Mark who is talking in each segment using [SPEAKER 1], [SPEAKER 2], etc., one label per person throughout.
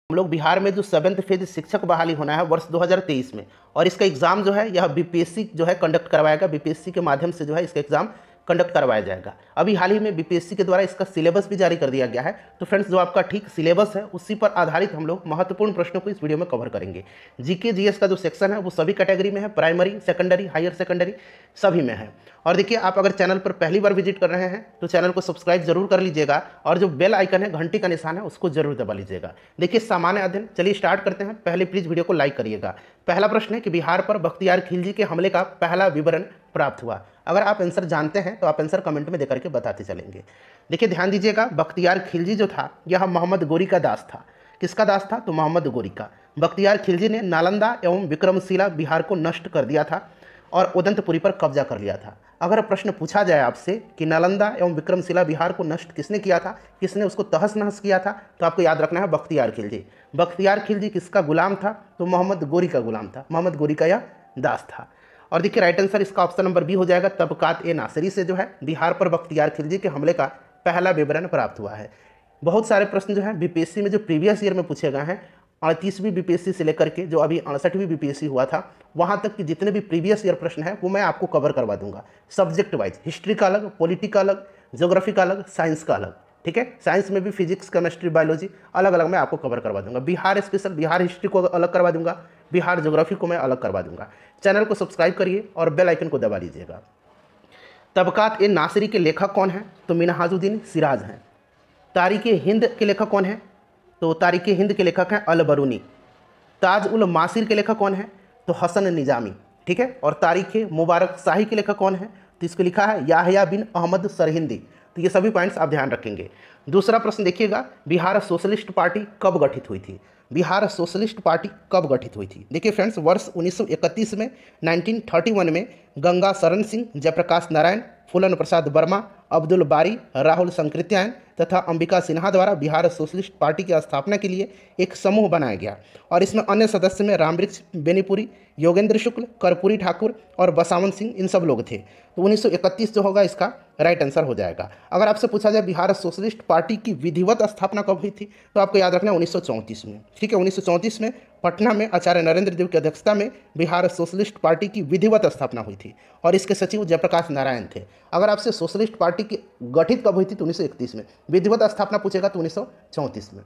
[SPEAKER 1] हम लोग बिहार में जो 7th फेज शिक्षक बहाली होना है वर्ष 2023 में, और इसका एग्ज़ाम जो है यह बीपीएससी जो है कंडक्ट करवाएगा। बीपीएससी के माध्यम से जो है इसका एग्ज़ाम कंडक्ट करवाया जाएगा। अभी हाल ही में बीपीएससी के द्वारा इसका सिलेबस भी जारी कर दिया गया है। तो फ्रेंड्स, जो आपका ठीक सिलेबस है उसी पर आधारित हम लोग महत्वपूर्ण प्रश्नों को इस वीडियो में कवर करेंगे। जीके जीएस का जो सेक्शन है वो सभी कैटेगरी में है, प्राइमरी, सेकेंडरी, हायर सेकेंडरी सभी में है। और देखिए, आप अगर चैनल पर पहली बार विजिट कर रहे हैं तो चैनल को सब्सक्राइब जरूर कर लीजिएगा, और जो बेल आइकन है, घंटी का निशान है, उसको जरूर दबा लीजिएगा। देखिए, सामान्य अध्ययन, चलिए स्टार्ट करते हैं। पहले प्लीज वीडियो को लाइक करिएगा। पहला प्रश्न है कि बिहार पर बख्तियार खिलजी के हमले का पहला विवरण प्राप्त हुआ। अगर आप आंसर जानते हैं तो आप आंसर कमेंट में देकर के बताते चलेंगे। देखिए, ध्यान दीजिएगा, बख्तियार खिलजी जो था यह मोहम्मद गोरी का दास था। किसका दास था? तो मोहम्मद गोरी का। बख्तियार खिलजी ने नालंदा एवं विक्रमशिला बिहार को नष्ट कर दिया था और उदंतपुरी पर कब्जा कर लिया था। अगर प्रश्न पूछा जाए आपसे कि नालंदा एवं विक्रमशिला बिहार को नष्ट किसने किया था, किसने उसको तहस नहस किया था, तो आपको याद रखना है बख्तियार खिलजी। बख्तियार खिलजी किसका गुलाम था? तो मोहम्मद गोरी का गुलाम था। मोहम्मद गोरी का यह दास था। और देखिए, राइट आंसर इसका ऑप्शन नंबर बी हो जाएगा। तबकात ए नासिरी से जो है बिहार पर बख्तियार खिलजी के हमले का पहला विवरण प्राप्त हुआ है। बहुत सारे प्रश्न जो है बीपीएससी में जो प्रीवियस ईयर में पूछे गए हैं, 38वीं बीपीएससी से लेकर के जो अभी 68वीं बीपीएससी हुआ था, वहाँ तक कि जितने भी प्रीवियस ईयर प्रश्न हैं वो मैं आपको कवर करवा दूंगा सब्जेक्ट वाइज। हिस्ट्री का अलग, पॉलिटी का अलग, ज्योग्राफी का अलग, साइंस का अलग। ठीक है, साइंस में भी फिजिक्स, केमिस्ट्री, बायोलॉजी अलग अलग मैं आपको कवर करवा दूंगा। बिहार स्पेशल, बिहार हिस्ट्री को अलग करवा दूंगा, बिहार ज्योग्राफी को मैं अलग करवा दूंगा। चैनल को सब्सक्राइब करिए और बेल आइकन को दबा लीजिएगा। तबकात ए नासिरी के लेखक कौन हैं? तो मिनहाजुद्दीन सिराज हैं। तारीख हिंद के लेखक कौन है? तो तारीख हिंद के लेखक हैं अल बरूनी। ताज उल मासिर के लेखक कौन है? तो हसन निजामी। ठीक है, और तारीख मुबारक शाही के लेखक कौन है? तो इसको लिखा है याहया बिन अहमद सरहिंदी। तो ये सभी पॉइंट्स आप ध्यान रखेंगे। दूसरा प्रश्न देखिएगा, बिहार सोशलिस्ट पार्टी कब गठित हुई थी? बिहार सोशलिस्ट पार्टी कब गठित हुई थी? देखिए फ्रेंड्स, वर्ष 1931 में, 1931 में गंगा शरण सिंह, जयप्रकाश नारायण, फूलन प्रसाद वर्मा, अब्दुल बारी, राहुल संकृत्यायन तथा अंबिका सिन्हा द्वारा बिहार सोशलिस्ट पार्टी की स्थापना के लिए एक समूह बनाया गया। और इसमें अन्य सदस्य में रामवृक्ष बेनीपुरी, योगेंद्र शुक्ल, कर्पूरी ठाकुर और बसावन सिंह, इन सब लोग थे। तो 1931 जो होगा इसका राइट आंसर हो जाएगा। अगर आपसे पूछा जाए बिहार सोशलिस्ट पार्टी की विधिवत स्थापना कब हुई थी, तो आपको याद रखना है 1934 में। ठीक है, 1934 में पटना में आचार्य नरेंद्र देव की अध्यक्षता में बिहार सोशलिस्ट पार्टी की विधिवत स्थापना हुई थी, और इसके सचिव जयप्रकाश नारायण थे। अगर आपसे सोशलिस्ट पार्टी की गठित कब हुई थी, तो 1931 में। विधिवत स्थापना पूछेगा तो 1934 में।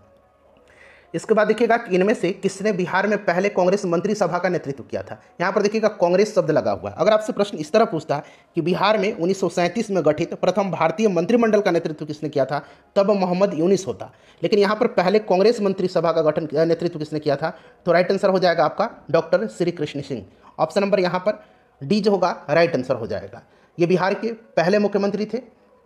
[SPEAKER 1] इसके बाद देखिएगा कि इनमें से किसने बिहार में पहले कांग्रेस मंत्री सभा का नेतृत्व किया था। यहाँ पर देखिएगा कांग्रेस शब्द लगा हुआ है। अगर आपसे प्रश्न इस तरह पूछता है कि बिहार में 1937 में गठित प्रथम भारतीय मंत्रिमंडल का नेतृत्व किसने किया था, तब मोहम्मद यूनिस होता। लेकिन यहाँ पर पहले कांग्रेस मंत्री सभा का गठन नेतृत्व किसने किया था, तो राइट आंसर हो जाएगा आपका doctor Shri Krishna Singh. Option number यहाँ पर डी जो होगा राइट आंसर हो जाएगा। ये बिहार के पहले मुख्यमंत्री थे।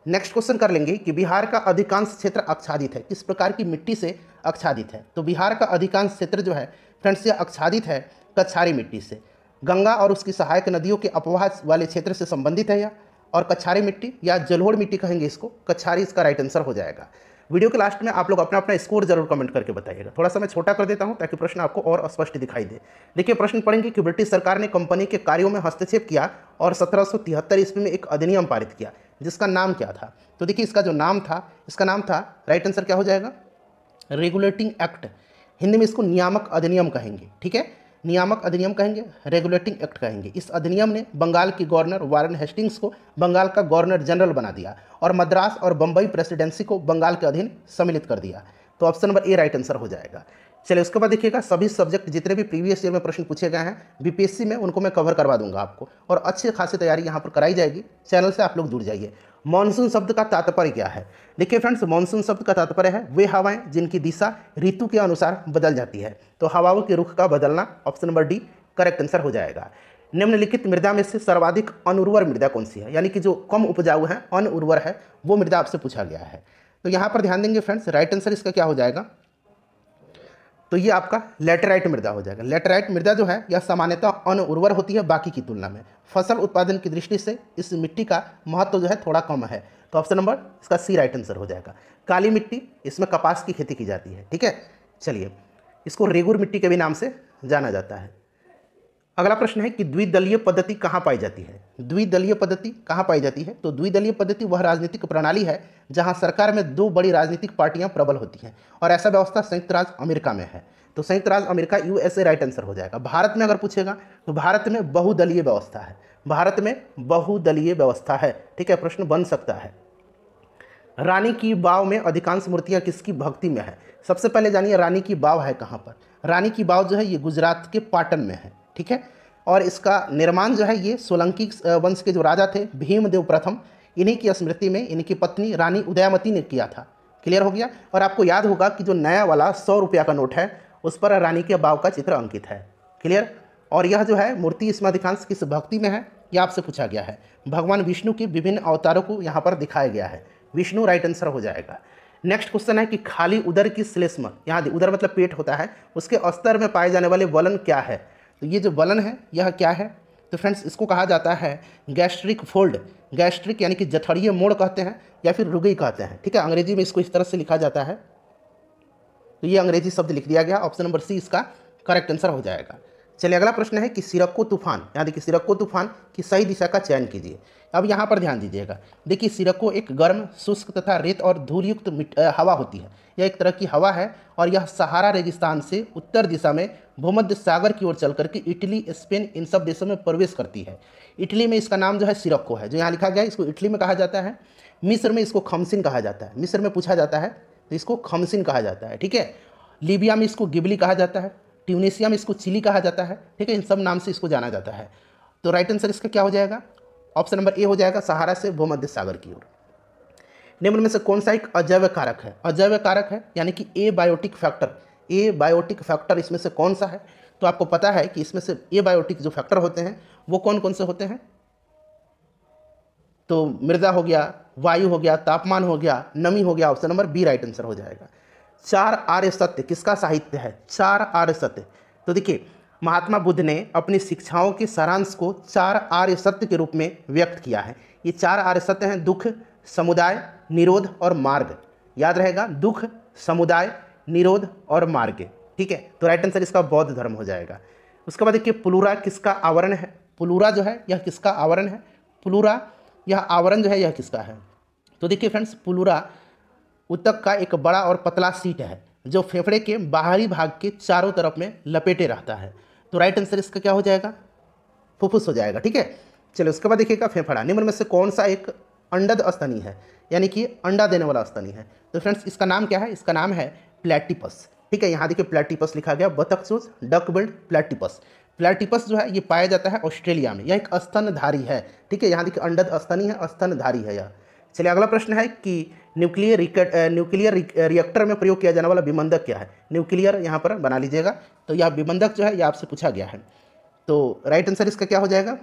[SPEAKER 1] नेक्स्ट क्वेश्चन कर लेंगे कि बिहार का अधिकांश क्षेत्र आच्छादित है, किस प्रकार की मिट्टी से आच्छादित है? तो बिहार का अधिकांश क्षेत्र जो है फ्रेंड्स, ये आच्छादित है कछारी मिट्टी से। गंगा और उसकी सहायक नदियों के अपवाह वाले क्षेत्र से संबंधित है यह, और कछारी मिट्टी या जलोढ़ मिट्टी कहेंगे इसको, कछारी इसका राइट आंसर हो जाएगा। वीडियो के लास्ट में आप लोग अपना अपना स्कोर जरूर कमेंट करके बताइएगा। थोड़ा सा मैं छोटा कर देता हूं ताकि प्रश्न आपको और स्पष्ट दिखाई दे। देखिए, प्रश्न पढ़ेंगे कि ब्रिटिश सरकार ने कंपनी के कार्यों में हस्तक्षेप किया और 1773 ईस्वी में एक अधिनियम पारित किया, जिसका नाम क्या था? तो देखिए, इसका जो नाम था, इसका नाम था, राइट आंसर क्या हो जाएगा? Regulating act. हिंदी में इसको नियामक अधिनियम कहेंगे। ठीक है, नियामक अधिनियम कहेंगे, रेगुलेटिंग एक्ट कहेंगे। इस अधिनियम ने बंगाल की गवर्नर वारेन हेस्टिंग्स को बंगाल का गवर्नर जनरल बना दिया और मद्रास और बंबई प्रेसिडेंसी को बंगाल के अधीन सम्मिलित कर दिया। तो option number A right answer हो जाएगा। चलिए, उसके बाद देखिएगा, सभी सब्जेक्ट जितने भी प्रीवियस ईयर में प्रश्न पूछे गए हैं बीपीएससी में, उनको मैं कवर करवा दूंगा आपको, और अच्छी खासी तैयारी यहाँ पर कराई जाएगी। चैनल से आप लोग जुड़ जाइए। मानसून शब्द का तात्पर्य क्या है? देखिए फ्रेंड्स, मानसून शब्द का तात्पर्य है वे हवाएं जिनकी दिशा ऋतु के अनुसार बदल जाती है। तो हवाओं के रुख का बदलना, option number D correct answer हो जाएगा। निम्नलिखित मृदा में से सर्वाधिक अनुर्वर मृदा कौन सी है? यानी कि जो कम उपजाऊ है, अनुर्वर है, वो मृदा आपसे पूछा गया है। तो यहाँ पर ध्यान देंगे फ्रेंड्स, राइट आंसर इसका क्या हो जाएगा? तो ये आपका लेटराइट मृदा हो जाएगा। लेटराइट मृदा जो है यह सामान्यतः अनुर्वर होती है बाकी की तुलना में। फसल उत्पादन की दृष्टि से इस मिट्टी का महत्व जो है थोड़ा कम है। तो ऑप्शन नंबर इसका सी राइट आंसर हो जाएगा। काली मिट्टी, इसमें कपास की खेती की जाती है। ठीक है, चलिए, इसको रेगुर मिट्टी के भी नाम से जाना जाता है। अगला प्रश्न है कि द्विदलीय पद्धति कहाँ पाई जाती है। द्विदलीय पद्धति कहाँ पाई जाती है? तो द्विदलीय पद्धति वह राजनीतिक प्रणाली है जहाँ सरकार में दो बड़ी राजनीतिक पार्टियां प्रबल होती हैं, और ऐसा व्यवस्था संयुक्त राज्य अमेरिका में है। तो संयुक्त राज्य अमेरिका, यूएसए राइट आंसर हो जाएगा। भारत में अगर पूछेगा तो भारत में बहुदलीय व्यवस्था है। भारत में बहुदलीय व्यवस्था है। ठीक है, प्रश्न बन सकता है। रानी की वाव में अधिकांश मूर्तियां किसकी भक्ति में है? सबसे पहले जानिए रानी की वाव है कहाँ पर। रानी की वाव जो है ये गुजरात के पाटन में है। ठीक है, और इसका निर्माण जो है ये सोलंकी वंश के जो राजा थे भीमदेव प्रथम, इन्हीं की स्मृति में इनकी पत्नी रानी उदयमती ने किया था। क्लियर हो गया। और आपको याद होगा कि जो नया वाला 100 रुपया का नोट है उस पर रानी के वाव का चित्र अंकित है। क्लियर। और यह जो है मूर्ति इसमें अधिकांश किस भक्ति में है यह आपसे पूछा गया है। भगवान विष्णु के विभिन्न अवतारों को यहाँ पर दिखाया गया है। विष्णु राइट आंसर हो जाएगा। नेक्स्ट क्वेश्चन है कि खाली उदर की श्लेष्म, यहाँ उदर मतलब पेट होता है, उसके अस्तर में पाए जाने वाले वलन क्या है? तो ये जो वलन है यह क्या है? तो फ्रेंड्स इसको कहा जाता है गैस्ट्रिक फोल्ड। गैस्ट्रिक यानी कि जठरीय मोड़ कहते हैं या फिर रुगई कहते हैं। ठीक है, अंग्रेजी में इसको इस तरह से लिखा जाता है। तो ये अंग्रेजी शब्द लिख दिया गया। ऑप्शन नंबर सी इसका करेक्ट आंसर हो जाएगा। चलिए अगला प्रश्न है कि सिरक्को तूफान, यहाँ देखिए सिरक्को तूफान की सही दिशा का चयन कीजिए। अब यहाँ पर ध्यान दीजिएगा। देखिए सिरक्को एक गर्म, शुष्क तथा रेत और धूलयुक्त हवा होती है। यह एक तरह की हवा है और यह सहारा रेगिस्तान से उत्तर दिशा में भूमध्य सागर की ओर चल करके इटली, स्पेन इन सब देशों में प्रवेश करती है। इटली में इसका नाम जो है सिरक्को है, जो यहाँ लिखा गया है, इसको इटली में कहा जाता है। मिस्र में इसको खमसिन कहा जाता है। मिस्र में पूछा जाता है तो इसको खमसिन कहा जाता है। ठीक है, लीबिया में इसको गिबली कहा जाता है। ट्यूनीशिया में इसको चिली कहा जाता है। ठीक है, इन सब नाम से इसको जाना जाता है। तो राइट आंसर इसका क्या हो जाएगा? ऑप्शन नंबर ए हो जाएगा, सहारा से भूमध्य सागर की ओर। निम्न में से कौन सा एक अजैव कारक है? अजैव कारक है यानी कि एबायोटिक फैक्टर। एबायोटिक फैक्टर इसमें से कौन सा है? तो आपको पता है कि इसमें से एबायोटिक जो फैक्टर होते हैं वो कौन कौन से होते हैं? तो मृदा हो गया, वायु हो गया, तापमान हो गया, नमी हो गया। Option number B right answer हो जाएगा। 4 आर्य सत्य किसका साहित्य है? 4 आर्य सत्य। तो देखिए महात्मा बुद्ध ने अपनी शिक्षाओं के सारांश को 4 आर्य सत्य के रूप में व्यक्त किया है। ये 4 आर्य सत्य हैं दुख, समुदाय, निरोध और मार्ग। याद रहेगा, दुख, समुदाय, निरोध और मार्ग। ठीक है, तो राइट आंसर इसका बौद्ध धर्म हो जाएगा। उसके बाद देखिए पुलूरा किसका आवरण है? पुलूरा जो है यह किसका आवरण है? पुलूरा यह आवरण जो है यह किसका है? तो देखिए फ्रेंड्स, पुलूरा ऊतक का एक बड़ा और पतला सीट है जो फेफड़े के बाहरी भाग के चारों तरफ में लपेटे रहता है। तो राइट आंसर इसका क्या हो जाएगा? फुफ्फुस हो जाएगा। ठीक है, चलिए उसके बाद देखिएगा फेफड़ा। निम्न में से कौन सा एक अंडद स्तनी है, यानी कि अंडा देने वाला स्तनी है? तो फ्रेंड्स इसका नाम क्या है? इसका नाम है प्लेटिपस। ठीक है, यहाँ देखिए प्लेटिपस लिखा गया, बतखचोज डक बिल्ड प्लेटिपस। प्लेटिपस जो है ये पाया जाता है ऑस्ट्रेलिया में। यह एक स्तनधारी है। ठीक है, यहाँ देखिए अंडद स्तनी है, स्तनधारी है यह। चलिए अगला प्रश्न है कि न्यूक्लियर रिएक्टर में प्रयोग किया जाने वाला विमंदक क्या है? न्यूक्लियर यहाँ पर बना लीजिएगा। तो यह विमंदक जो है यह आपसे पूछा गया है। तो राइट आंसर इसका क्या हो जाएगा?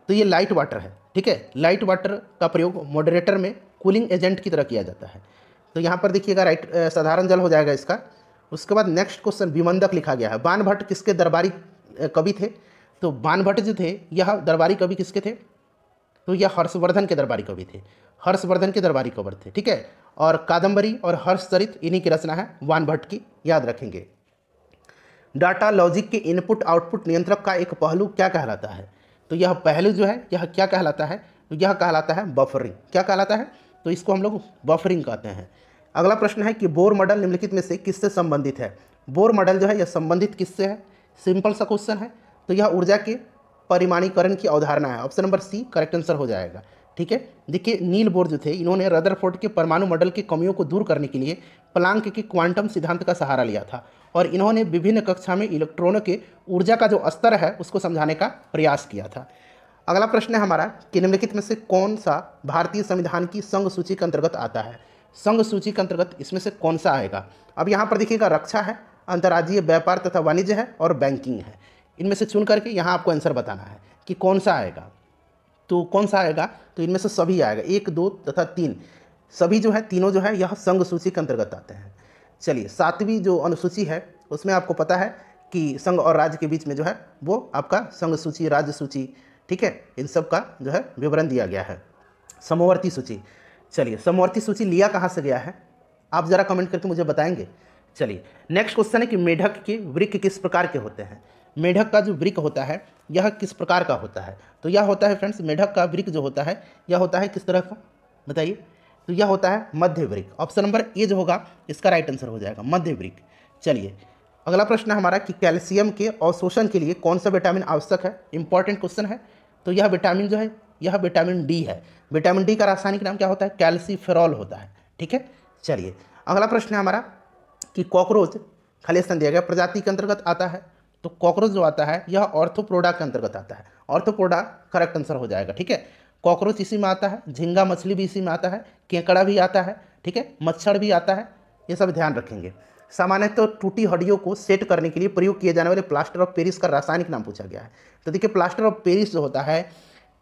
[SPEAKER 1] तो ये लाइट वाटर है। ठीक है, लाइट वाटर का प्रयोग मॉडरेटर में कूलिंग एजेंट की तरह किया जाता है। तो यहाँ पर देखिएगा राइट साधारण जल हो जाएगा इसका। उसके बाद नेक्स्ट क्वेश्चन विमंदक लिखा गया है। बाणभट्ट किसके दरबारी कवि थे? तो बाणभट्ट जो थे यह दरबारी कवि किसके थे? तो यह हर्षवर्धन के दरबारी कवि थे। हर्षवर्धन के दरबारी कवि थे। ठीक है, और कादम्बरी और हर्षचरित इन्हीं की रचना है बाणभट्ट की, याद रखेंगे। डाटा लॉजिक के इनपुट आउटपुट नियंत्रक का एक पहलू क्या कहलाता है? तो यह पहलू जो है यह क्या कहलाता है? तो यह कहलाता है बफरिंग। क्या कहलाता है? तो इसको हम लोग बफरिंग कहते हैं। अगला प्रश्न है कि बोर मॉडल निम्नलिखित में से किससे संबंधित है? बोर मॉडल जो है यह संबंधित किससे है? सिंपल सा क्वेश्चन है। तो यह ऊर्जा के परिमाणीकरण की अवधारणा है। Option number C correct answer हो जाएगा। ठीक है, देखिए नील बोर जो थे इन्होंने रदरफोर्ड के परमाणु मॉडल की कमियों को दूर करने के लिए प्लांक के क्वांटम सिद्धांत का सहारा लिया था और इन्होंने विभिन्न कक्षा में इलेक्ट्रॉनों के ऊर्जा का जो स्तर है उसको समझाने का प्रयास किया था। अगला प्रश्न है हमारा कि निम्नलिखित में से कौन सा भारतीय संविधान की संघ सूची के अंतर्गत आता है? संघ सूची के अंतर्गत इसमें से कौन सा आएगा? अब यहाँ पर देखिएगा रक्षा है, अंतर्राज्यीय व्यापार तथा वाणिज्य है और बैंकिंग है। इनमें से चुन करके यहाँ आपको आंसर बताना है कि कौन सा आएगा। तो कौन सा आएगा? तो इनमें से सभी आएगा, 1, 2 तथा 3 सभी जो है, तीनों जो है यह संघ सूची के अंतर्गत आते हैं। चलिए 7वीं जो अनुसूची है उसमें आपको पता है कि संघ और राज्य के बीच में जो है वो आपका संघ सूची, राज्य सूची, ठीक है, इन सब का जो है विवरण दिया गया है। समवर्ती सूची, चलिए समवर्ती सूची लिया कहाँ से गया है आप ज़रा कमेंट करके मुझे बताएंगे। चलिए नेक्स्ट क्वेश्चन है कि मेढक के वृक्क किस प्रकार के होते हैं? मेढक का जो वृक्क होता है यह किस प्रकार का होता है? तो यह होता है फ्रेंड्स, मेढक का वृक्क जो होता है यह होता है किस तरह का, बताइए? तो यह होता है मध्य वृक्क। ऑप्शन नंबर ए जो होगा इसका राइट आंसर हो जाएगा मध्य वृक्क। चलिए अगला प्रश्न है हमारा कि कैल्शियम के अवशोषण के लिए कौन सा विटामिन आवश्यक है? इंपॉर्टेंट क्वेश्चन है। तो यह विटामिन जो है यह विटामिन डी है। विटामिन डी का रासायनिक नाम क्या होता है? कैल्सीफेरॉल होता है। ठीक है, चलिए अगला प्रश्न है हमारा कि कॉकरोच, खाली स्थान दिया गया, प्रजाति के अंतर्गत आता है। तो कॉकरोच जो आता है यह ऑर्थोपोडा के अंतर्गत आता है। ऑर्थोपोडा करेक्ट आंसर हो जाएगा। ठीक है, कॉकरोच इसी में आता है, झींगा मछली भी इसी में आता है, केकड़ा भी आता है, ठीक है, मच्छर भी आता है, ये सब ध्यान रखेंगे। सामान्यतः टूटी हड्डियों को सेट करने के लिए प्रयोग किए जाने वाले प्लास्टर ऑफ पेरिस का रासायनिक नाम पूछा गया है। तो देखिए प्लास्टर ऑफ पेरिस जो होता है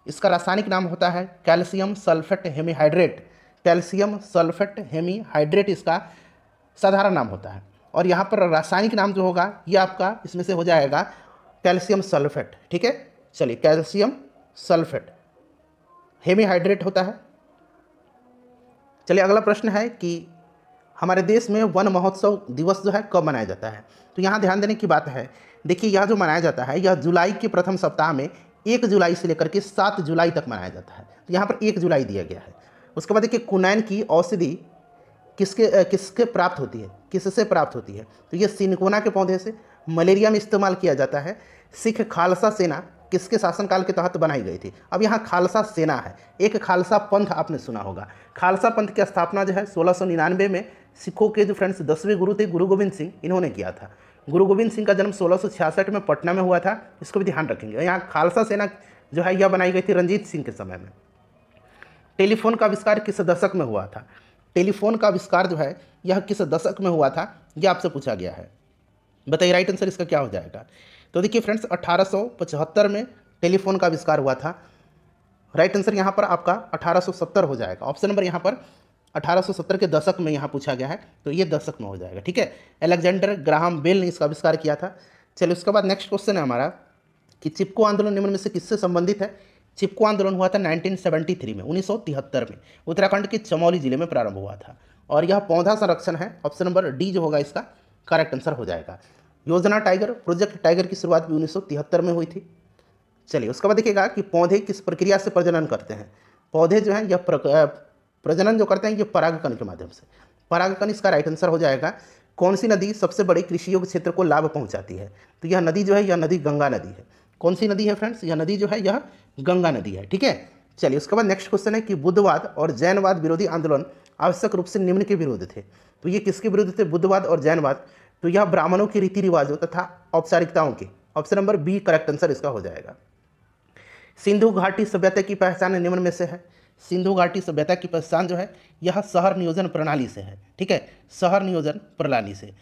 [SPEAKER 1] इसका रासायनिक नाम होता है calcium sulphate hemihydrate. Calcium sulphate hemihydrate इसका साधारण नाम होता है। और यहाँ पर रासायनिक नाम जो होगा ये आपका इसमें से हो जाएगा कैल्शियम सल्फेट। ठीक है, चलिए कैल्शियम सल्फेट हेमीहाइड्रेट होता है। चलिए अगला प्रश्न है कि हमारे देश में वन महोत्सव दिवस जो है कब मनाया जाता है? तो यहाँ ध्यान देने की बात है, देखिए यह जो मनाया जाता है यह जुलाई के प्रथम सप्ताह में 1 जुलाई से लेकर के 7 जुलाई तक मनाया जाता है। तो यहाँ पर 1 जुलाई दिया गया है। उसके बाद देखिए कुनैन की औषधि किसके प्राप्त होती है, किससे प्राप्त होती है? तो ये सिनकोना के पौधे से। मलेरिया में इस्तेमाल किया जाता है। सिख खालसा सेना किसके शासनकाल के तहत बनाई गई थी? अब यहाँ खालसा सेना है, एक खालसा पंथ आपने सुना होगा। खालसा पंथ की स्थापना जो है 1699 में सिखों के जो फ्रेंड्स 10वें गुरु थे गुरु गोविंद सिंह, इन्होंने किया था। गुरु गोविंद सिंह का जन्म 1666 में पटना में हुआ था, इसको भी ध्यान रखेंगे। यहाँ खालसा सेना जो है यह बनाई गई थी रंजीत सिंह के समय में। टेलीफोन का आविष्कार किस दशक में हुआ था? टेलीफोन का आविष्कार जो है यह किस दशक में हुआ था, यह आपसे पूछा गया है। बताइए राइट आंसर इसका क्या हो जाएगा? तो देखिए फ्रेंड्स 1875 में टेलीफोन का आविष्कार हुआ था। राइट आंसर यहाँ पर आपका 1870 हो जाएगा। ऑप्शन नंबर यहाँ पर 1870 के दशक में यहाँ पूछा गया है, तो ये दशक में हो जाएगा। ठीक है, अलेक्जेंडर ग्राहम बेल ने इसका आविष्कार किया था। चलिए उसके बाद नेक्स्ट क्वेश्चन है हमारा कि चिपको आंदोलन निम्न में से किससे संबंधित है? चिपको आंदोलन हुआ था 1973 में, 1973 में उत्तराखंड के चमौली जिले में प्रारंभ हुआ था और यह पौधा संरक्षण है। ऑप्शन नंबर डी जो होगा इसका करेक्ट आंसर हो जाएगा। योजना टाइगर, प्रोजेक्ट टाइगर की शुरुआत भी 1973 में हुई थी। चलिए उसके बाद देखिएगा कि पौधे किस प्रक्रिया से प्रजनन करते हैं? पौधे जो हैं यह प्रजनन जो करते हैं ये परागकण के माध्यम से। परागकण इसका राइट आंसर हो जाएगा। कौन सी नदी सबसे बड़े कृषि योग्य क्षेत्र को लाभ पहुंचाती है? तो यह नदी जो है यह नदी गंगा नदी है। कौन सी नदी है फ्रेंड्स? यह नदी जो है यह गंगा नदी है। ठीक है, चलिए उसके बाद नेक्स्ट क्वेश्चन है कि बुद्धवाद और जैनवाद विरोधी आंदोलन आवश्यक रूप से निम्न के विरुद्ध थे। तो ये किसके विरुद्ध थे बुद्धवाद और जैनवाद? तो यह ब्राह्मणों के रीति रिवाजों तथा औपचारिकताओं के। Option number B correct answer इसका हो जाएगा। सिंधु घाटी सभ्यता की पहचान निम्न में से है। सिंधु घाटी सभ्यता की पहचान जो है यह शहर नियोजन प्रणाली से है। ठीक है, शहर नियोजन प्रणाली से।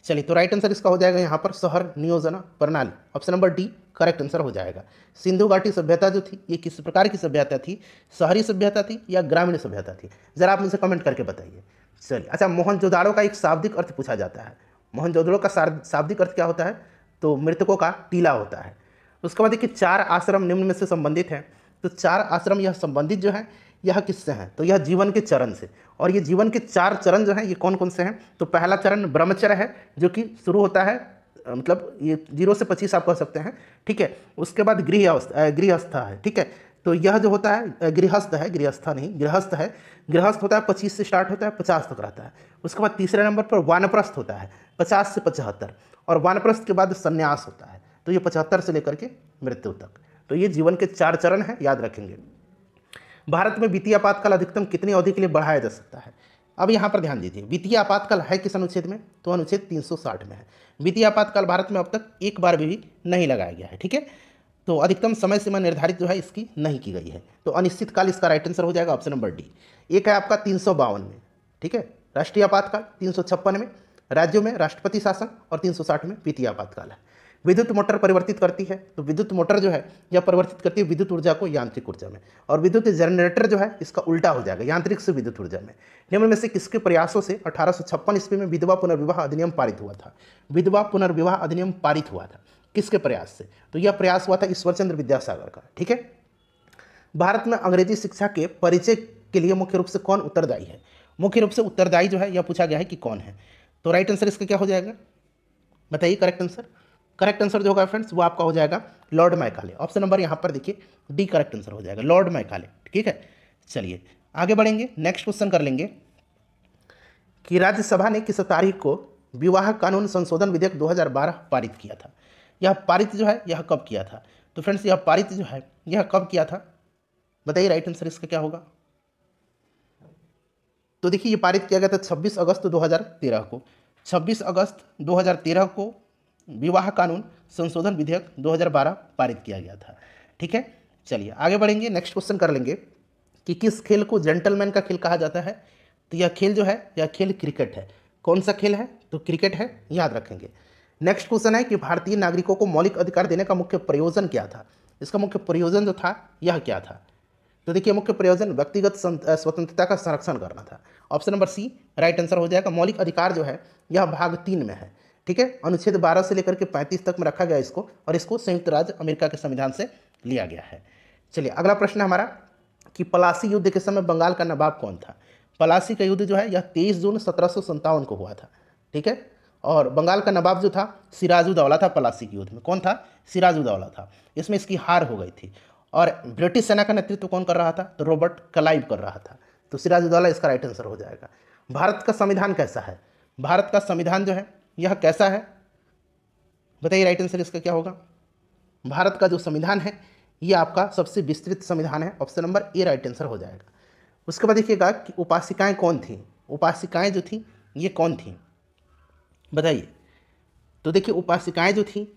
[SPEAKER 1] चलिए तो राइट आंसर इसका हो जाएगा यहाँ पर शहर नियोजन प्रणाली। Option number D correct answer हो जाएगा। सिंधु घाटी सभ्यता जो थी ये किस प्रकार की सभ्यता थी? शहरी सभ्यता थी या ग्रामीण सभ्यता थी? जरा आप मुझे कमेंट करके बताइए। चलिए अच्छा, मोहनजोदाड़ो का एक शाब्दिक अर्थ पूछा जाता है। मोहनजोदड़ो का शाब्दिक अर्थ क्या होता है? तो मृतकों का टीला होता है। उसके बाद देखिए 4 आश्रम निम्न में से संबंधित हैं। तो 4 आश्रम यह संबंधित जो है यह किससे हैं? तो यह जीवन के चरण से। और ये जीवन के 4 चरण जो हैं ये कौन कौन से हैं? तो पहला चरण ब्रह्मचर्य है जो कि शुरू होता है मतलब ये 0 से 25 आप कह सकते हैं। ठीक है, उसके बाद गृहस्थ है। ठीक है, तो यह जो होता है गृहस्थ है, गृहस्थ नहीं गृहस्थ है। गृहस्थ होता है 25 से स्टार्ट होता है 50 तक रहता है। उसके बाद तीसरे नंबर पर वानप्रस्थ होता है 50 से 75 और वानप्रस्थ के बाद संन्यास होता है। तो ये 75 से लेकर के मृत्यु तक। तो ये जीवन के 4 चरण हैं, याद रखेंगे। भारत में वित्तीय आपातकाल अधिकतम कितनी अवधि के लिए बढ़ाया जा सकता है? अब यहाँ पर ध्यान दीजिए, वित्तीय आपातकाल है किस अनुच्छेद में? तो अनुच्छेद 360 में है। वित्तीय आपातकाल भारत में अब तक एक बार भी नहीं लगाया गया है। ठीक है, तो अधिकतम समय सीमा निर्धारित जो है इसकी नहीं की गई है। तो अनिश्चित काल इसका राइट आंसर हो जाएगा ऑप्शन नंबर डी। एक है आपका 352 में। ठीक है, राष्ट्रीय आपातकाल 356 में, राज्यों में राष्ट्रपति शासन और 360 में वित्तीय आपातकाल है। विद्युत मोटर परिवर्तित करती है। तो विद्युत मोटर जो है यह परिवर्तित करती है विद्युत ऊर्जा को यांत्रिक ऊर्जा में। और विद्युत जनरेटर जो है इसका उल्टा हो जाएगा, यांत्रिक से विद्युत ऊर्जा में। निम्न में से किसके प्रयासों से 1856 ईस्वी में विधवा पुनर्विवाह अधिनियम पारित हुआ था? विधवा पुनर्विवाह अधिनियम पारित हुआ था किसके प्रयास से? तो यह प्रयास हुआ था ईश्वरचंद्र विद्यासागर का। ठीक है, भारत में अंग्रेजी शिक्षा के परिचय के लिए मुख्य रूप से कौन उत्तरदायी है? मुख्य रूप से उत्तरदायी जो है यह पूछा गया है कि कौन है। तो राइट आंसर इसका क्या हो जाएगा? बताइए करेक्ट आंसर। करेक्ट आंसर जो होगा फ्रेंड्स वो आपका हो जाएगा लॉर्ड मैकाले। ऑप्शन नंबर यहाँ पर देखिए डी करेक्ट आंसर हो जाएगा, लॉर्ड मैकाले। ठीक है, चलिए आगे बढ़ेंगे, नेक्स्ट क्वेश्चन कर लेंगे कि राज्यसभा ने किस तारीख को विवाह कानून संशोधन विधेयक 2012 पारित किया था। यह पारित जो है यह कब किया था? तो फ्रेंड्स यह पारित जो है यह कब किया था, बताइए राइट आंसर इसका क्या होगा। तो देखिए ये पारित किया गया था 26 अगस्त 2013 को। 26 अगस्त 2013 को विवाह कानून संशोधन विधेयक 2012 पारित किया गया था। ठीक है, चलिए आगे बढ़ेंगे, नेक्स्ट क्वेश्चन कर लेंगे कि किस खेल को जेंटलमैन का खेल कहा जाता है। तो यह खेल जो है यह खेल क्रिकेट है। कौन सा खेल है? तो क्रिकेट है, याद रखेंगे। नेक्स्ट क्वेश्चन है कि भारतीय नागरिकों को मौलिक अधिकार देने का मुख्य प्रयोजन क्या था। इसका मुख्य प्रयोजन जो था यह क्या था? तो देखिए मुख्य प्रयोजन व्यक्तिगत स्वतंत्रता का संरक्षण करना था। Option number C right answer हो जाएगा। मौलिक अधिकार जो है यह भाग 3 में है। ठीक है, अनुच्छेद 12 से लेकर के 35 तक में रखा गया इसको, और इसको संयुक्त राज्य अमेरिका के संविधान से लिया गया है। चलिए अगला प्रश्न है हमारा कि पलासी युद्ध के समय बंगाल का नवाब कौन था। पलासी का युद्ध जो है यह 23 जून 1757 को हुआ था। ठीक है, और बंगाल का नवाब जो था सिराजुद्दौला था। पलासी के युद्ध में कौन था? सिराजुद्दौला था। इसमें इसकी हार हो गई थी। और ब्रिटिश सेना का नेतृत्व कौन कर रहा था? तो रॉबर्ट क्लाइव कर रहा था। तो सिराजुद्दौला इसका राइट आंसर हो जाएगा। भारत का संविधान कैसा है? भारत का संविधान जो है यह कैसा है, बताइए राइट आंसर इसका क्या होगा। भारत का जो संविधान है यह आपका सबसे विस्तृत संविधान है। Option number A right answer हो जाएगा। उसके बाद देखिएगा कि उपासिकाएं कौन थी। उपासिकाएं जो थी ये कौन थी, बताइए। तो देखिए उपासिकाएं जो थी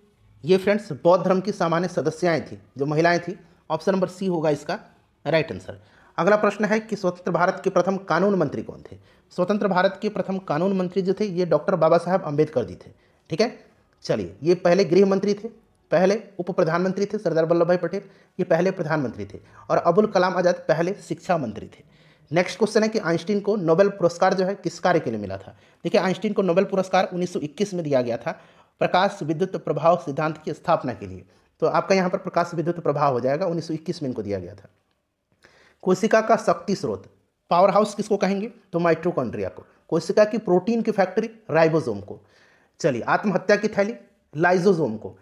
[SPEAKER 1] ये फ्रेंड्स बौद्ध धर्म की सामान्य सदस्याएं थी, जो महिलाएं थी। ऑप्शन नंबर सी होगा इसका राइट आंसर। अगला प्रश्न है कि स्वतंत्र भारत के प्रथम कानून मंत्री कौन थे। स्वतंत्र भारत के प्रथम कानून मंत्री जो थे ये डॉक्टर बाबा साहब अम्बेडकर जी थे। ठीक है, चलिए ये पहले गृह मंत्री थे, पहले उप प्रधानमंत्री थे सरदार वल्लभ भाई पटेल, ये पहले प्रधानमंत्री थे, और अबुल कलाम आज़ाद पहले शिक्षा मंत्री थे। नेक्स्ट क्वेश्चन है कि आइंस्टीन को नोबेल पुरस्कार जो है किस कार्य के लिए मिला था। देखिए आइंस्टीन को नोबेल पुरस्कार 1921 में दिया गया था प्रकाश विद्युत प्रभाव सिद्धांत की स्थापना के लिए। तो आपका यहाँ पर प्रकाश विद्युत प्रभाव हो जाएगा, 1921 में इनको दिया गया था। कोशिका का शक्ति स्रोत पावर हाउस किसको कहेंगे? तो माइटोकॉन्ड्रिया को। कोशिका की प्रोटीन की फैक्ट्री राइबोसोम को। चलिए आत्महत्या की थैली लाइसोसोम को।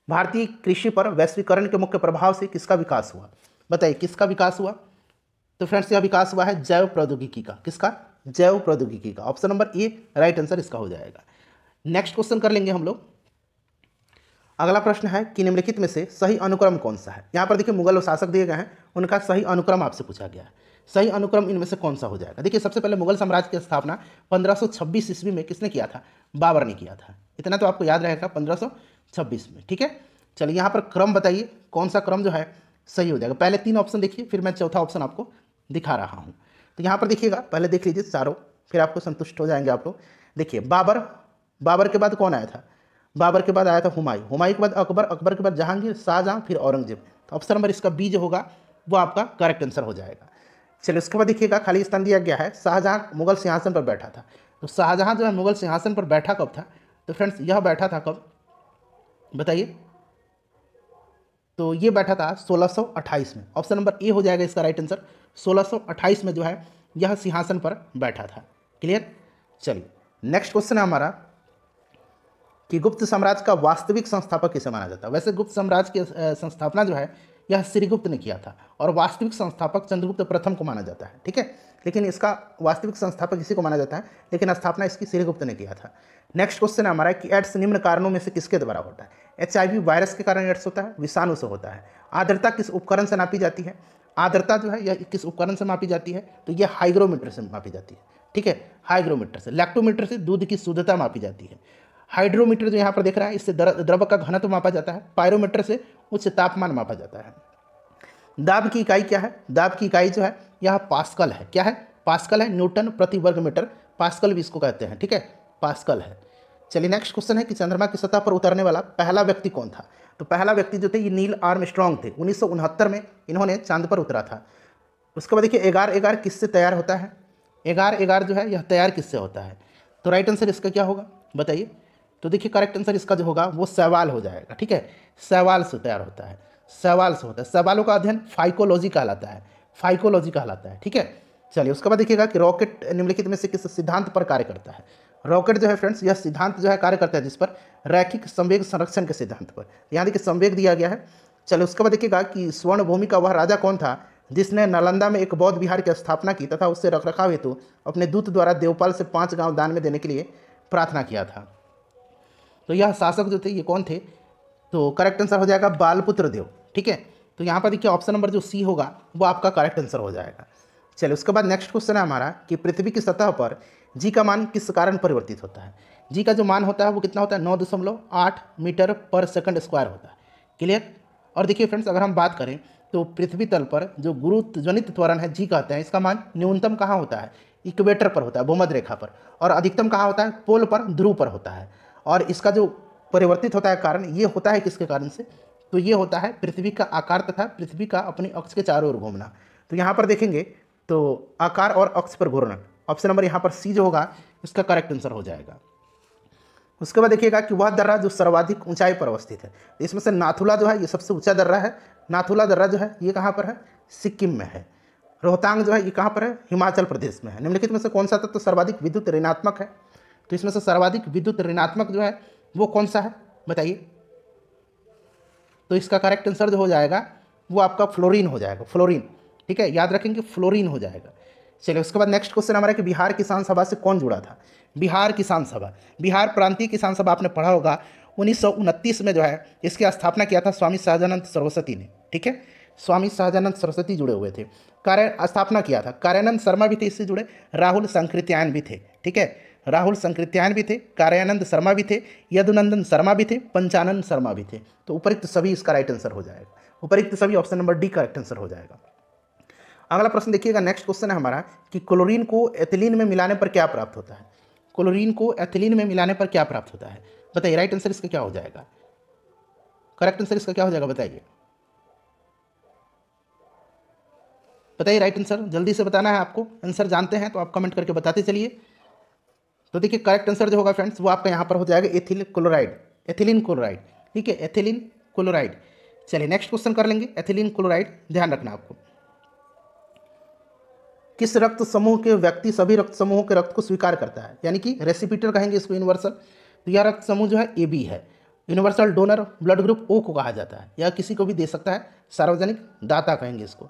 [SPEAKER 1] भारतीय कृषि पर वैश्वीकरण के मुख्य प्रभाव से किसका विकास हुआ, बताइए किसका विकास हुआ। तो फ्रेंड्स यह विकास हुआ है जैव प्रौद्योगिकी का। किसका? जैव प्रौद्योगिकी का। Option number A right answer इसका हो जाएगा। नेक्स्ट क्वेश्चन कर लेंगे हम लोग। अगला प्रश्न है कि निम्नलिखित में से सही अनुक्रम कौन सा है। यहाँ पर देखिए मुगल शासक दिए गए हैं, उनका सही अनुक्रम आपसे पूछा गया है। सही अनुक्रम इनमें से कौन सा हो जाएगा। देखिए सबसे पहले मुगल साम्राज्य की स्थापना 1526 ईस्वी में किसने किया था? बाबर ने किया था। इतना तो आपको याद रहेगा 1526 में। ठीक है, चलिए यहाँ पर क्रम बताइए कौन सा क्रम जो है सही हो जाएगा। पहले 3 ऑप्शन देखिए, फिर मैं चौथा ऑप्शन आपको दिखा रहा हूँ। तो यहाँ पर देखिएगा, पहले देख लीजिए चारों, फिर आपको संतुष्ट हो जाएंगे आप लोग। देखिए बाबर, बाबर के बाद कौन आया था? बाबर के बाद आया था हुमायूं, हुमायूं के बाद अकबर, अकबर के बाद जहांगीर, शाहजहां, फिर औरंगजेब। तो ऑप्शन नंबर इसका बी जो होगा वो आपका करेक्ट आंसर हो जाएगा। चलिए उसके बाद देखिएगा खाली स्थान दिया गया है शाहजहां मुगल सिंहासन पर बैठा था। तो शाहजहां जो है मुगल सिंहासन पर बैठा कब था? तो फ्रेंड्स यह बैठा था कब, बताइए। तो ये बैठा था 1628 में। ऑप्शन नंबर ए हो जाएगा इसका राइट आंसर। 1628 में जो है यह सिंहासन पर बैठा था। क्लियर। चलिए नेक्स्ट क्वेश्चन है हमारा कि गुप्त साम्राज्य का वास्तविक संस्थापक किसे माना जाता है। वैसे गुप्त साम्राज्य की संस्थापना जो है यह श्रीगुप्त ने किया था, और वास्तविक संस्थापक चंद्रगुप्त प्रथम को माना जाता है। ठीक है, लेकिन इसका वास्तविक संस्थापक इसी को माना जाता है, लेकिन स्थापना इसकी श्रीगुप्त ने किया था। नेक्स्ट क्वेश्चन है हमारा कि एड्स निम्न कारणों में से किसके द्वारा होता है। HIV वायरस के कारण एड्स होता है, विषाणु से होता है। आर्द्रता किस उपकरण से नापी जाती है। आर्द्रता जो है यह किस उपकरण से मापी जाती है? तो यह हाइग्रोमीटर से मापी जाती है। ठीक है, हाइग्रोमीटर से। लैक्टोमीटर से दूध की शुद्धता मापी जाती है। हाइड्रोमीटर जो यहाँ पर देख रहा है इससे द्रव का घनत्व मापा जाता है। पायरोमीटर से उच्च तापमान मापा जाता है। दाब की इकाई क्या है? दाब की इकाई जो है यह पास्कल है। क्या है? पास्कल है, न्यूटन प्रति वर्ग मीटर, पास्कल भी इसको कहते हैं। ठीक है, पास्कल है। चलिए नेक्स्ट क्वेश्चन है कि चंद्रमा की सतह पर उतरने वाला पहला व्यक्ति कौन था। तो पहला व्यक्ति जो थे ये नील आर्मस्ट्रांग थे। 1969 में इन्होंने चांद पर उतरा था। उसके बाद देखिए एगार एगार किससे तैयार होता है। एगार एगार जो है यह तैयार किससे होता है। तो राइट आंसर इसका क्या होगा, बताइए। तो देखिए करेक्ट आंसर इसका जो होगा वो शैवाल हो जाएगा। ठीक है, शैवाल से तैयार होता है, शैवाल से होता है। शैवालों का अध्ययन फाइकोलॉजी कहलाता है, फाइकोलॉजी कहलाता है। ठीक है, चलिए उसके बाद देखिएगा कि रॉकेट निम्नलिखित में से किस सिद्धांत पर कार्य करता है। रॉकेट जो है फ्रेंड्स, यह सिद्धांत जो है कार्य करता है जिस पर रैखिक संवेग संरक्षण के सिद्धांत पर। यहाँ देखिए संवेग दिया गया है। चलो उसके बाद देखिएगा कि स्वर्ण भूमि का वह राजा कौन था जिसने नालंदा में एक बौद्ध विहार की स्थापना की तथा उससे रखरखाव हेतु अपने दूत द्वारा देवपाल से 5 गांव दान में देने के लिए प्रार्थना किया था। तो यह शासक जो थे ये कौन थे? तो करेक्ट आंसर हो जाएगा बालपुत्र देव। ठीक है, तो यहाँ पर देखिए ऑप्शन नंबर जो सी होगा वो आपका करेक्ट आंसर हो जाएगा। चलिए उसके बाद नेक्स्ट क्वेश्चन है हमारा कि पृथ्वी की सतह पर जी का मान किस कारण परिवर्तित होता है? जी का जो मान होता है वो कितना होता है? 9.8 मीटर पर सेकंड स्क्वायर होता है। क्लियर? और देखिए फ्रेंड्स, अगर हम बात करें तो पृथ्वी तल पर जो गुरुत्वजनित त्वरण है जी कहते हैं, इसका मान न्यूनतम कहाँ होता है? इक्वेटर पर होता है, भूमध्य रेखा पर, और अधिकतम कहाँ होता है? पोल पर, ध्रुव पर होता है। और इसका जो परिवर्तित होता है कारण, ये होता है किसके कारण से? तो ये होता है पृथ्वी का आकार तथा पृथ्वी का अपनी अक्ष के चारों ओर घूमना। तो यहाँ पर देखेंगे तो आकार और अक्ष पर घूर्णन, ऑप्शन नंबर यहाँ पर सी जो होगा इसका करेक्ट आंसर हो जाएगा। उसके बाद देखिएगा कि वह दर्रा जो सर्वाधिक ऊंचाई पर अवस्थित है, इसमें से नाथुला जो है ये सबसे ऊंचा दर्रा है। नाथुला दर्रा जो है ये कहाँ पर है? सिक्किम में है। रोहतांग जो है ये कहाँ पर है? हिमाचल प्रदेश में है। निम्नलिखित में से कौन सा तत्व सर्वाधिक विद्युत ऋणात्मक है? तो इसमें से सर्वाधिक विद्युत ऋणात्मक जो है वो कौन सा है बताइए? तो इसका करेक्ट आंसर जो हो जाएगा वो आपका फ्लोरीन हो जाएगा, फ्लोरीन। ठीक है, याद रखेंगे फ्लोरीन हो जाएगा। चलिए उसके बाद नेक्स्ट क्वेश्चन हमारा कि बिहार किसान सभा से कौन जुड़ा था? बिहार किसान सभा, बिहार प्रांतीय किसान सभा आपने पढ़ा होगा 1929 में जो है इसकी स्थापना किया था स्वामी सहजानंद सरस्वती ने। ठीक है, स्वामी सहजानंद सरस्वती जुड़े हुए थे। कार्य स्थापना किया था, कार्यानंद शर्मा भी थे इससे जुड़े, राहुल संकृत्यायन भी थे। ठीक है, राहुल संकृत्यायन भी थे, कार्यानंद शर्मा भी थे, यदुनंदन शर्मा भी थे, पंचानंद शर्मा भी थे। तो उपरिक्त सभी इसका राइट आंसर हो जाएगा, उपरिक्त सभी option number D correct answer हो जाएगा। अगला प्रश्न देखिएगा, नेक्स्ट क्वेश्चन है हमारा कि क्लोरीन को एथिलीन में मिलाने पर क्या प्राप्त होता है? क्लोरीन को एथिलीन में मिलाने पर क्या प्राप्त होता है? बताइए, राइट आंसर इसका क्या हो जाएगा? करेक्ट आंसर इसका क्या हो जाएगा बताइए, बताइए राइट आंसर, जल्दी से बताना है आपको। आंसर जानते हैं तो आप कमेंट करके बताते चलिए। तो देखिए करेक्ट आंसर जो होगा फ्रेंड्स वो आपका यहाँ पर हो जाएगा एथिल क्लोराइड, एथिलीन क्लोराइड। ठीक है, एथिलीन क्लोराइड। चलिए नेक्स्ट क्वेश्चन कर लेंगे, एथिलीन क्लोराइड। ध्यान रखना आपको, किस रक्त समूह के व्यक्ति सभी रक्त समूहों के रक्त को स्वीकार करता है? यानी कि रेसिपिटर कहेंगे इसको, यूनिवर्सल। तो यह रक्त समूह जो है ए बी है। Universal donor blood group O को कहा जाता है, या किसी को भी दे सकता है, सार्वजनिक दाता कहेंगे इसको।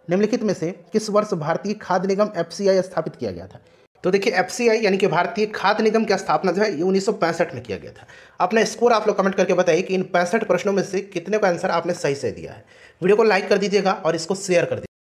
[SPEAKER 1] निम्नलिखित में से किस वर्ष भारतीय खाद्य निगम FCI स्थापित किया गया था? तो देखिए FCI यानी कि भारतीय खाद्य निगम की स्थापना जो है ये 1965 में किया गया था। अपना स्कोर आप लोग कमेंट करके बताइए कि इन 65 प्रश्नों में से कितने का आंसर आपने सही से दिया है। वीडियो को लाइक कर दीजिएगा और इसको शेयर कर दीजिएगा।